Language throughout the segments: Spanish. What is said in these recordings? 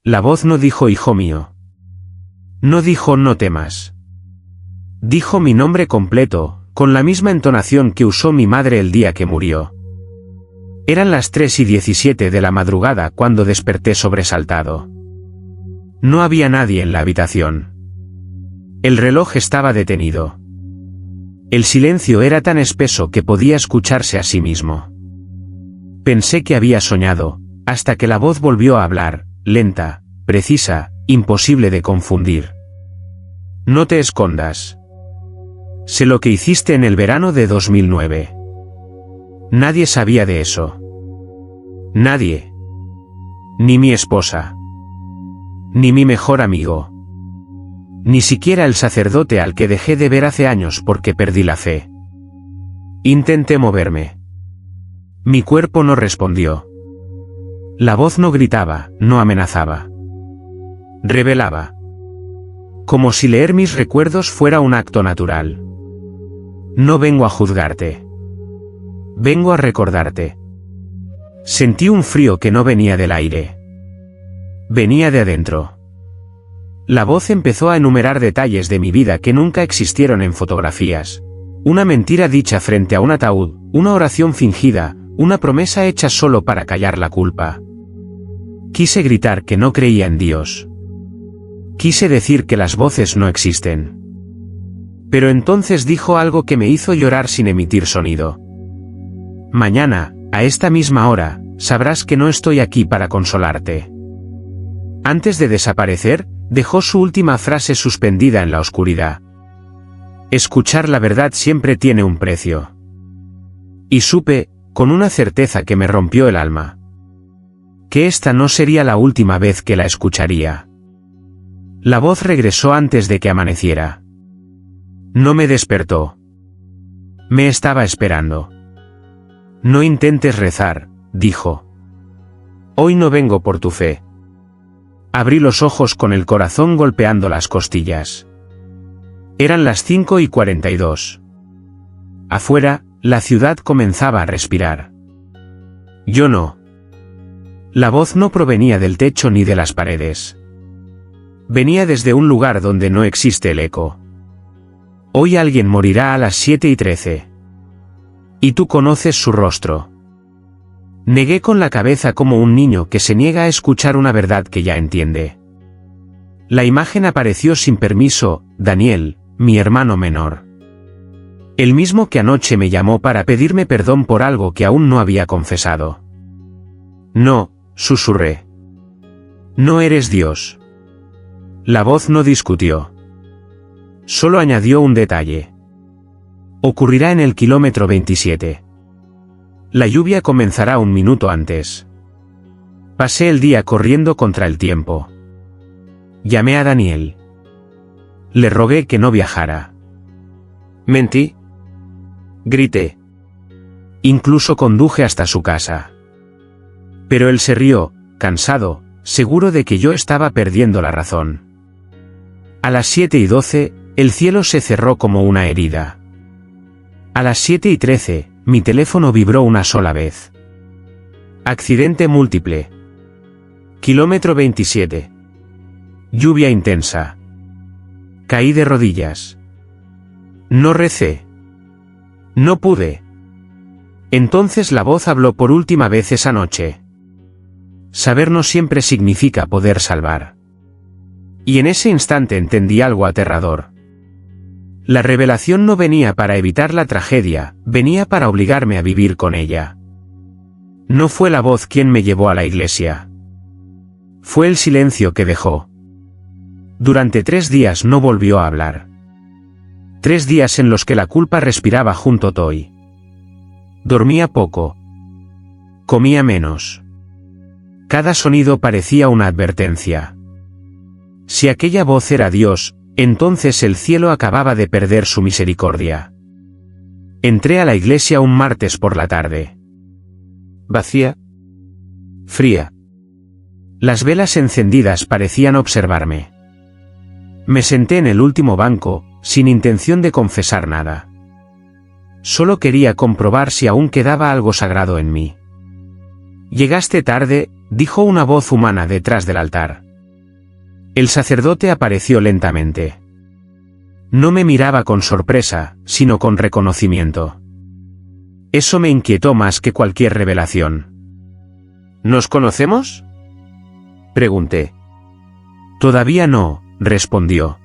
La voz no dijo hijo mío. No dijo no temas. Dijo mi nombre completo, con la misma entonación que usó mi madre el día que murió. Eran las 3:17 de la madrugada cuando desperté sobresaltado. No había nadie en la habitación. El reloj estaba detenido. El silencio era tan espeso que podía escucharse a sí mismo. Pensé que había soñado, hasta que la voz volvió a hablar, lenta, precisa, imposible de confundir. No te escondas. Sé lo que hiciste en el verano de 2009. Nadie sabía de eso. Nadie. Ni mi esposa. Ni mi mejor amigo. Ni siquiera el sacerdote al que dejé de ver hace años porque perdí la fe. Intenté moverme. Mi cuerpo no respondió. La voz no gritaba, no amenazaba. Revelaba. Como si leer mis recuerdos fuera un acto natural. No vengo a juzgarte. Vengo a recordarte. Sentí un frío que no venía del aire. Venía de adentro. La voz empezó a enumerar detalles de mi vida que nunca existieron en fotografías. Una mentira dicha frente a un ataúd, una oración fingida, una promesa hecha solo para callar la culpa. Quise gritar que no creía en Dios. Quise decir que las voces no existen. Pero entonces dijo algo que me hizo llorar sin emitir sonido. Mañana, a esta misma hora, sabrás que no estoy aquí para consolarte. Antes de desaparecer, dejó su última frase suspendida en la oscuridad. Escuchar la verdad siempre tiene un precio. Y supe, con una certeza que me rompió el alma, que esta no sería la última vez que la escucharía. La voz regresó antes de que amaneciera. No me despertó. Me estaba esperando. No intentes rezar, dijo. Hoy no vengo por tu fe. Abrí los ojos con el corazón golpeando las costillas. Eran las 5:42. Afuera, la ciudad comenzaba a respirar. Yo no. La voz no provenía del techo ni de las paredes. Venía desde un lugar donde no existe el eco. Hoy alguien morirá a las 7:13. Y tú conoces su rostro. Negué con la cabeza como un niño que se niega a escuchar una verdad que ya entiende. La imagen apareció sin permiso, Daniel, mi hermano menor. El mismo que anoche me llamó para pedirme perdón por algo que aún no había confesado. No, susurré. No eres Dios. La voz no discutió. Solo añadió un detalle. Ocurrirá en el kilómetro 27. La lluvia comenzará un minuto antes. Pasé el día corriendo contra el tiempo. Llamé a Daniel. Le rogué que no viajara. Mentí. Grité. Incluso conduje hasta su casa. Pero él se rió, cansado, seguro de que yo estaba perdiendo la razón. A las 7:12, el cielo se cerró como una herida. A las 7:13, mi teléfono vibró una sola vez. Accidente múltiple. Kilómetro 27. Lluvia intensa. Caí de rodillas. No recé. No pude. Entonces la voz habló por última vez esa noche. Saber no siempre significa poder salvar. Y en ese instante entendí algo aterrador. La revelación no venía para evitar la tragedia, venía para obligarme a vivir con ella. No fue la voz quien me llevó a la iglesia. Fue el silencio que dejó. Durante 3 días no volvió a hablar. 3 días en los que la culpa respiraba junto a Toy. Dormía poco. Comía menos. Cada sonido parecía una advertencia. Si aquella voz era Dios, entonces el cielo acababa de perder su misericordia. Entré a la iglesia un martes por la tarde. Vacía. Fría. Las velas encendidas parecían observarme. Me senté en el último banco, sin intención de confesar nada. Solo quería comprobar si aún quedaba algo sagrado en mí. Llegaste tarde, dijo una voz humana detrás del altar. El sacerdote apareció lentamente. No me miraba con sorpresa, sino con reconocimiento. Eso me inquietó más que cualquier revelación. ¿Nos conocemos?, pregunté. Todavía no, respondió.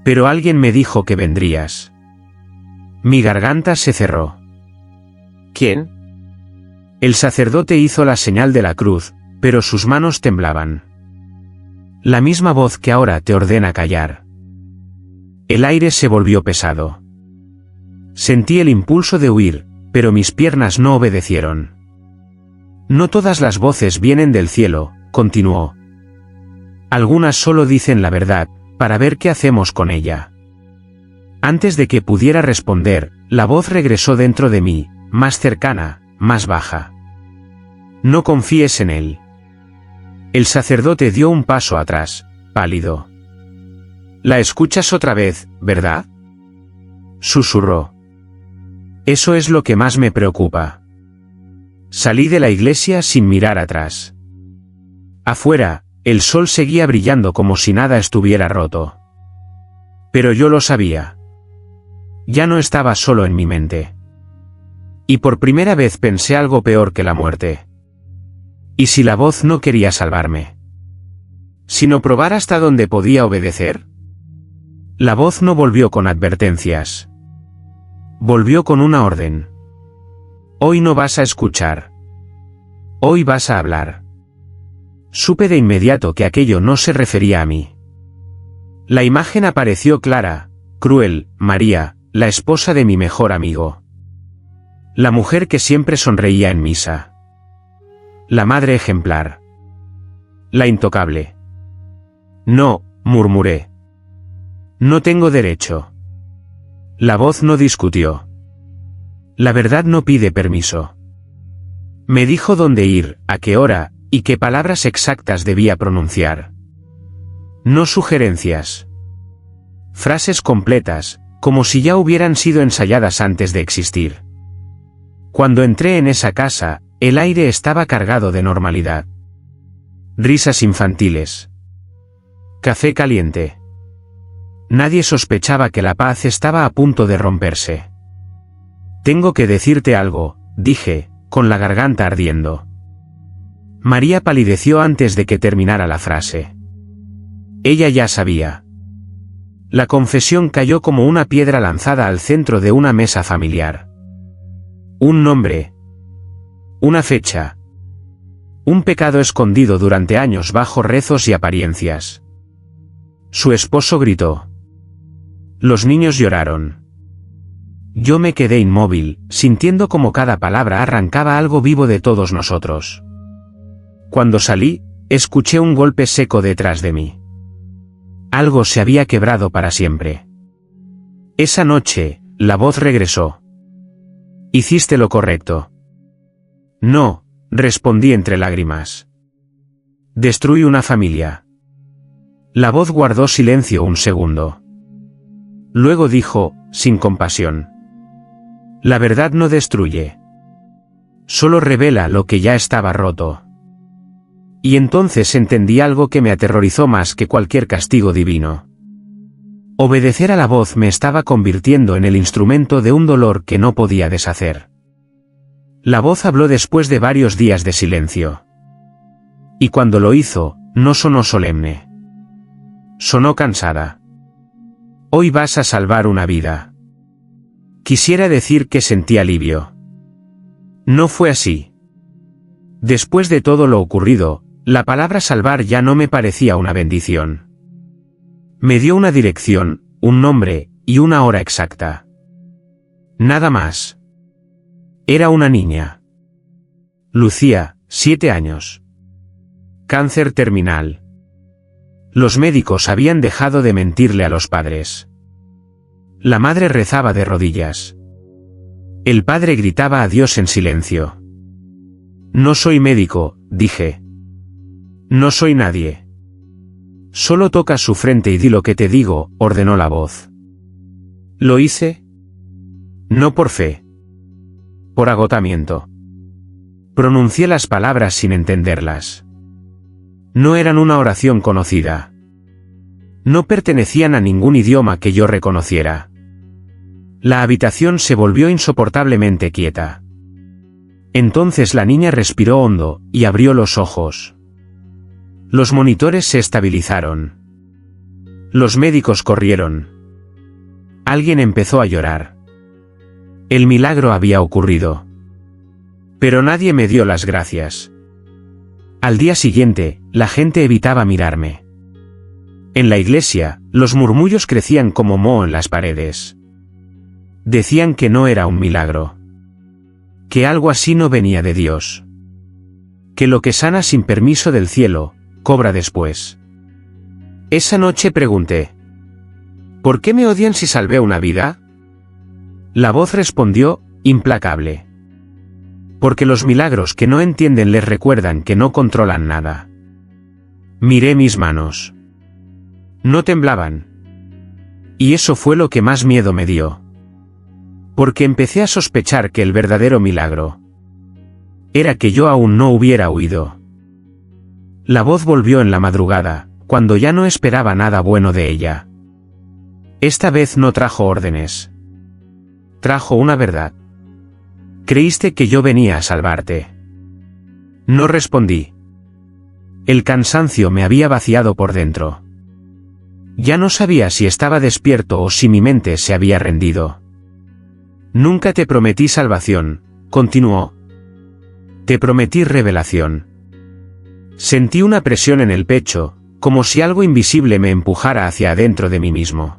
Pero alguien me dijo que vendrías. Mi garganta se cerró. ¿Quién? El sacerdote hizo la señal de la cruz, pero sus manos temblaban. La misma voz que ahora te ordena callar. El aire se volvió pesado. Sentí el impulso de huir, pero mis piernas no obedecieron. No todas las voces vienen del cielo, continuó. Algunas solo dicen la verdad, para ver qué hacemos con ella. Antes de que pudiera responder, la voz regresó dentro de mí, más cercana, más baja. No confíes en él. El sacerdote dio un paso atrás, pálido. La escuchas otra vez, ¿verdad?, susurró. Eso es lo que más me preocupa. Salí de la iglesia sin mirar atrás. Afuera, el sol seguía brillando como si nada estuviera roto. Pero yo lo sabía. Ya no estaba solo en mi mente. Y por primera vez pensé algo peor que la muerte. ¿Y si la voz no quería salvarme? ¿Sino probar hasta dónde podía obedecer? La voz no volvió con advertencias. Volvió con una orden. Hoy no vas a escuchar. Hoy vas a hablar. Supe de inmediato que aquello no se refería a mí. La imagen apareció clara, cruel, María, la esposa de mi mejor amigo. La mujer que siempre sonreía en misa. La madre ejemplar. La intocable. No, murmuré. No tengo derecho. La voz no discutió. La verdad no pide permiso. Me dijo dónde ir, a qué hora, y qué palabras exactas debía pronunciar. No sugerencias. Frases completas, como si ya hubieran sido ensayadas antes de existir. Cuando entré en esa casa, el aire estaba cargado de normalidad. Risas infantiles. Café caliente. Nadie sospechaba que la paz estaba a punto de romperse. Tengo que decirte algo, dije, con la garganta ardiendo. María palideció antes de que terminara la frase. Ella ya sabía. La confesión cayó como una piedra lanzada al centro de una mesa familiar. Un nombre. Una fecha. Un pecado escondido durante años bajo rezos y apariencias. Su esposo gritó. Los niños lloraron. Yo me quedé inmóvil, sintiendo como cada palabra arrancaba algo vivo de todos nosotros. Cuando salí, escuché un golpe seco detrás de mí. Algo se había quebrado para siempre. Esa noche, la voz regresó. Hiciste lo correcto. No, respondí entre lágrimas. Destruí una familia. La voz guardó silencio un segundo. Luego dijo, sin compasión. La verdad no destruye. Solo revela lo que ya estaba roto. Y entonces entendí algo que me aterrorizó más que cualquier castigo divino. Obedecer a la voz me estaba convirtiendo en el instrumento de un dolor que no podía deshacer. La voz habló después de varios días de silencio. Y cuando lo hizo, no sonó solemne. Sonó cansada. Hoy vas a salvar una vida. Quisiera decir que sentí alivio. No fue así. Después de todo lo ocurrido, la palabra salvar ya no me parecía una bendición. Me dio una dirección, un nombre, y una hora exacta. Nada más. Era una niña. Lucía, 7 años. Cáncer terminal. Los médicos habían dejado de mentirle a los padres. La madre rezaba de rodillas. El padre gritaba a Dios en silencio. No soy médico, dije. No soy nadie. Solo toca su frente y di lo que te digo, ordenó la voz. ¿Lo hice? No por fe. Por agotamiento. Pronuncié las palabras sin entenderlas. No eran una oración conocida. No pertenecían a ningún idioma que yo reconociera. La habitación se volvió insoportablemente quieta. Entonces la niña respiró hondo y abrió los ojos. Los monitores se estabilizaron. Los médicos corrieron. Alguien empezó a llorar. El milagro había ocurrido. Pero nadie me dio las gracias. Al día siguiente, la gente evitaba mirarme. En la iglesia, los murmullos crecían como moho en las paredes. Decían que no era un milagro. Que algo así no venía de Dios. Que lo que sana sin permiso del cielo, cobra después. Esa noche pregunté: ¿por qué me odian si salvé una vida? La voz respondió, implacable. Porque los milagros que no entienden les recuerdan que no controlan nada. Miré mis manos. No temblaban. Y eso fue lo que más miedo me dio. Porque empecé a sospechar que el verdadero milagro era que yo aún no hubiera huido. La voz volvió en la madrugada, cuando ya no esperaba nada bueno de ella. Esta vez no trajo órdenes. Trajo una verdad. Creíste que yo venía a salvarte. No respondí. El cansancio me había vaciado por dentro. Ya no sabía si estaba despierto o si mi mente se había rendido. Nunca te prometí salvación, continuó. Te prometí revelación. Sentí una presión en el pecho, como si algo invisible me empujara hacia adentro de mí mismo.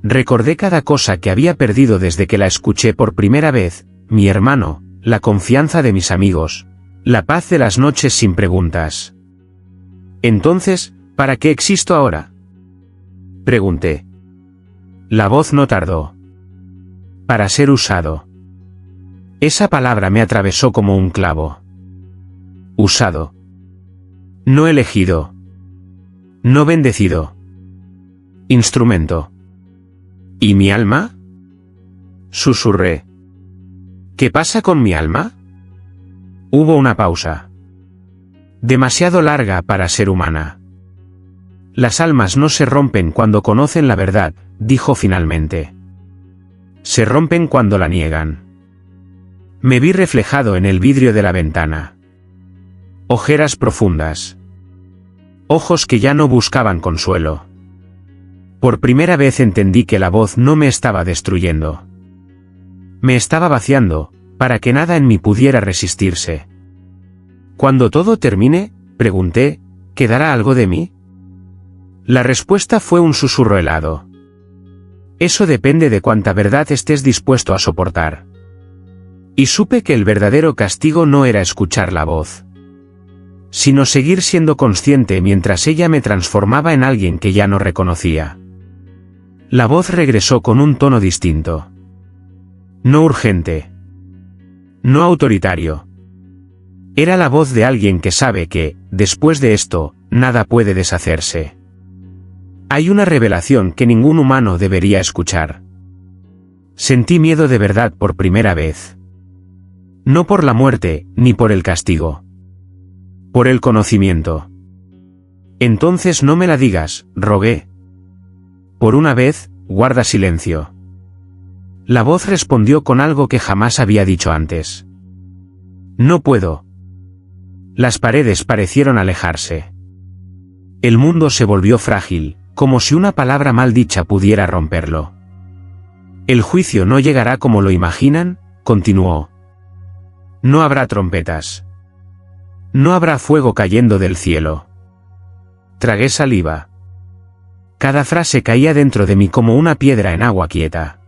Recordé cada cosa que había perdido desde que la escuché por primera vez, mi hermano, la confianza de mis amigos, la paz de las noches sin preguntas. Entonces, ¿para qué existo ahora? Pregunté. La voz no tardó. Para ser usado. Esa palabra me atravesó como un clavo. Usado. No elegido. No bendecido. Instrumento. ¿Y mi alma? Susurré. ¿Qué pasa con mi alma? Hubo una pausa. Demasiado larga para ser humana. Las almas no se rompen cuando conocen la verdad, dijo finalmente. Se rompen cuando la niegan. Me vi reflejado en el vidrio de la ventana. Ojeras profundas. Ojos que ya no buscaban consuelo. Por primera vez entendí que la voz no me estaba destruyendo. Me estaba vaciando, para que nada en mí pudiera resistirse. Cuando todo termine, pregunté, ¿quedará algo de mí? La respuesta fue un susurro helado. Eso depende de cuánta verdad estés dispuesto a soportar. Y supe que el verdadero castigo no era escuchar la voz, sino seguir siendo consciente mientras ella me transformaba en alguien que ya no reconocía. La voz regresó con un tono distinto. No urgente. No autoritario. Era la voz de alguien que sabe que, después de esto, nada puede deshacerse. Hay una revelación que ningún humano debería escuchar. Sentí miedo de verdad por primera vez. No por la muerte, ni por el castigo. Por el conocimiento. Entonces no me la digas, rogué. Por una vez, guarda silencio. La voz respondió con algo que jamás había dicho antes. No puedo. Las paredes parecieron alejarse. El mundo se volvió frágil, como si una palabra mal dicha pudiera romperlo. El juicio no llegará como lo imaginan, continuó. No habrá trompetas. No habrá fuego cayendo del cielo. Tragué saliva. Cada frase caía dentro de mí como una piedra en agua quieta.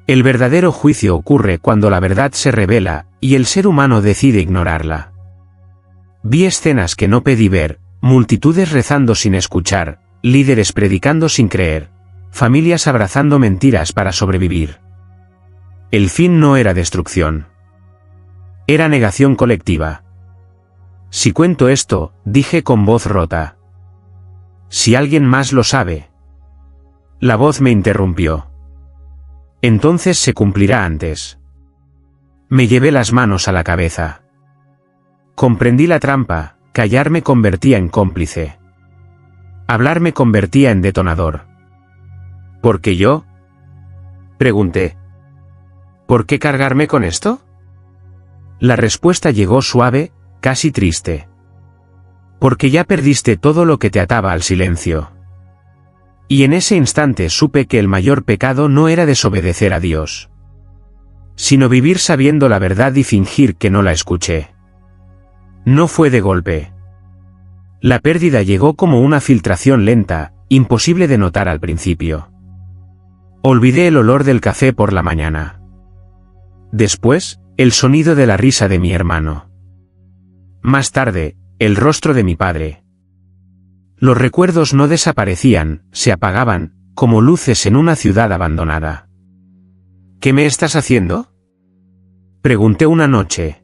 El verdadero juicio ocurre cuando la verdad se revela, y el ser humano decide ignorarla. Vi escenas que no pedí ver, multitudes rezando sin escuchar, líderes predicando sin creer, familias abrazando mentiras para sobrevivir. El fin no era destrucción. Era negación colectiva. Si cuento esto, dije con voz rota. Si alguien más lo sabe. La voz me interrumpió. Entonces se cumplirá antes. Me llevé las manos a la cabeza. Comprendí la trampa, callar me convertía en cómplice. Hablar me convertía en detonador. ¿Por qué yo? Pregunté. ¿Por qué cargarme con esto? La respuesta llegó suave, casi triste. Porque ya perdiste todo lo que te ataba al silencio. Y en ese instante supe que el mayor pecado no era desobedecer a Dios, sino vivir sabiendo la verdad y fingir que no la escuché. No fue de golpe. La pérdida llegó como una filtración lenta, imposible de notar al principio. Olvidé el olor del café por la mañana. Después, el sonido de la risa de mi hermano. Más tarde, el rostro de mi padre. Los recuerdos no desaparecían, se apagaban, como luces en una ciudad abandonada. ¿Qué me estás haciendo?, pregunté una noche.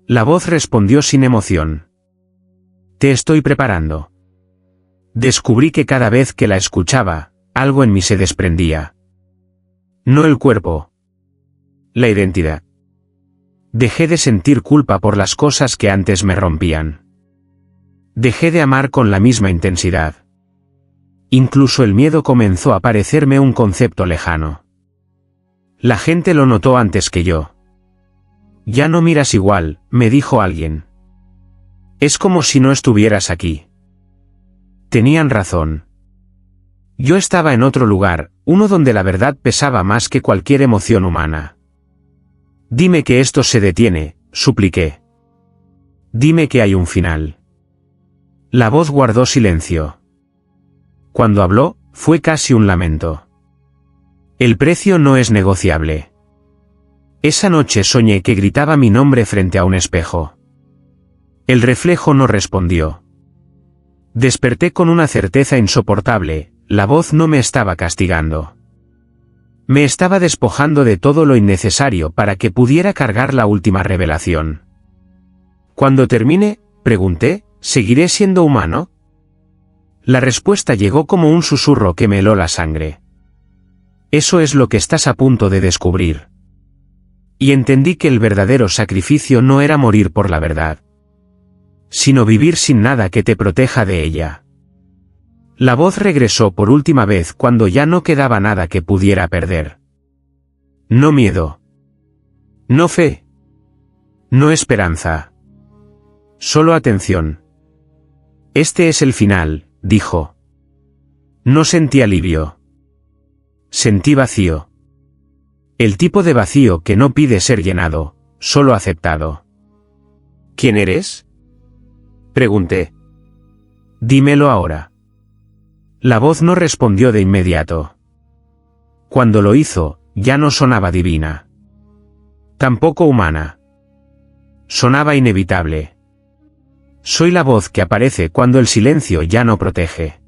La voz respondió sin emoción. Te estoy preparando. Descubrí que cada vez que la escuchaba, algo en mí se desprendía. No el cuerpo. La identidad. Dejé de sentir culpa por las cosas que antes me rompían. Dejé de amar con la misma intensidad. Incluso el miedo comenzó a parecerme un concepto lejano. La gente lo notó antes que yo. Ya no miras igual, me dijo alguien. Es como si no estuvieras aquí. Tenían razón. Yo estaba en otro lugar, uno donde la verdad pesaba más que cualquier emoción humana. Dime que esto se detiene, supliqué. Dime que hay un final. La voz guardó silencio. Cuando habló, fue casi un lamento. El precio no es negociable. Esa noche soñé que gritaba mi nombre frente a un espejo. El reflejo no respondió. Desperté con una certeza insoportable, la voz no me estaba castigando. Me estaba despojando de todo lo innecesario para que pudiera cargar la última revelación. Cuando termine, pregunté, ¿seguiré siendo humano? La respuesta llegó como un susurro que me heló la sangre. Eso es lo que estás a punto de descubrir. Y entendí que el verdadero sacrificio no era morir por la verdad, sino vivir sin nada que te proteja de ella. La voz regresó por última vez cuando ya no quedaba nada que pudiera perder. No miedo. No fe. No esperanza. Solo atención. Este es el final, dijo. No sentí alivio. Sentí vacío. El tipo de vacío que no pide ser llenado, solo aceptado. ¿Quién eres?, pregunté. Dímelo ahora. La voz no respondió de inmediato. Cuando lo hizo, ya no sonaba divina. Tampoco humana. Sonaba inevitable. Soy la voz que aparece cuando el silencio ya no protege.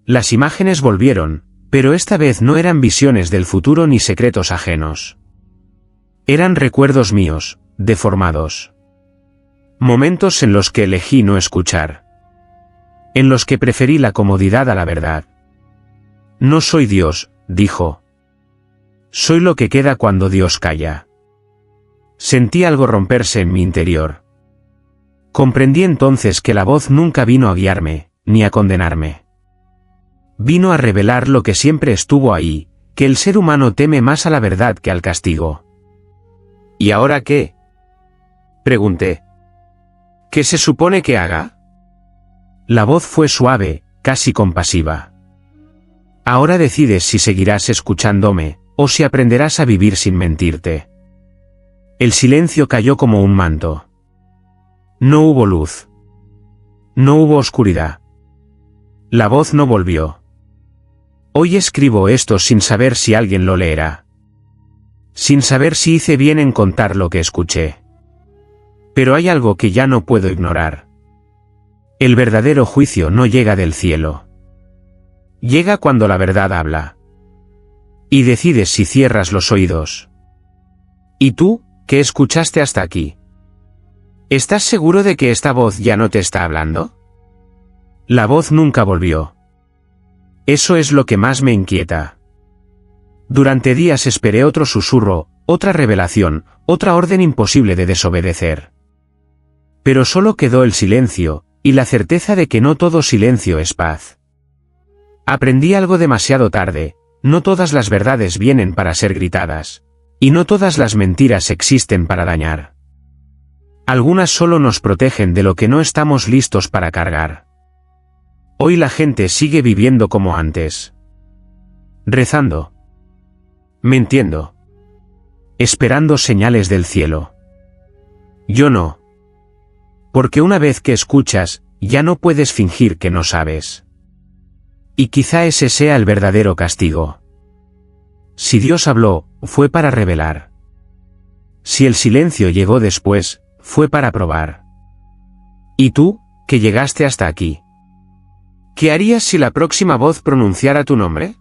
Las imágenes volvieron, pero esta vez no eran visiones del futuro ni secretos ajenos. Eran recuerdos míos, deformados. Momentos en los que elegí no escuchar. En los que preferí la comodidad a la verdad. No soy Dios, dijo. Soy lo que queda cuando Dios calla. Sentí algo romperse en mi interior. Comprendí entonces que la voz nunca vino a guiarme, ni a condenarme. Vino a revelar lo que siempre estuvo ahí, que el ser humano teme más a la verdad que al castigo. ¿Y ahora qué?, pregunté. ¿Qué se supone que haga? La voz fue suave, casi compasiva. Ahora decides si seguirás escuchándome, o si aprenderás a vivir sin mentirte. El silencio cayó como un manto. No hubo luz. No hubo oscuridad. La voz no volvió. Hoy escribo esto sin saber si alguien lo leerá. Sin saber si hice bien en contar lo que escuché. Pero hay algo que ya no puedo ignorar. El verdadero juicio no llega del cielo. Llega cuando la verdad habla. Y decides si cierras los oídos. ¿Y tú, qué escuchaste hasta aquí? ¿Estás seguro de que esta voz ya no te está hablando? La voz nunca volvió. Eso es lo que más me inquieta. Durante días esperé otro susurro, otra revelación, otra orden imposible de desobedecer. Pero solo quedó el silencio, Y la certeza de que no todo silencio es paz. Aprendí algo demasiado tarde, no todas las verdades vienen para ser gritadas. Y no todas las mentiras existen para dañar. Algunas solo nos protegen de lo que no estamos listos para cargar. Hoy la gente sigue viviendo como antes. Rezando. Mintiendo. Esperando señales del cielo. Yo no. Porque una vez que escuchas, ya no puedes fingir que no sabes. Y quizá ese sea el verdadero castigo. Si Dios habló, fue para revelar. Si el silencio llegó después, fue para probar. ¿Y tú, que llegaste hasta aquí? ¿Qué harías si la próxima voz pronunciara tu nombre?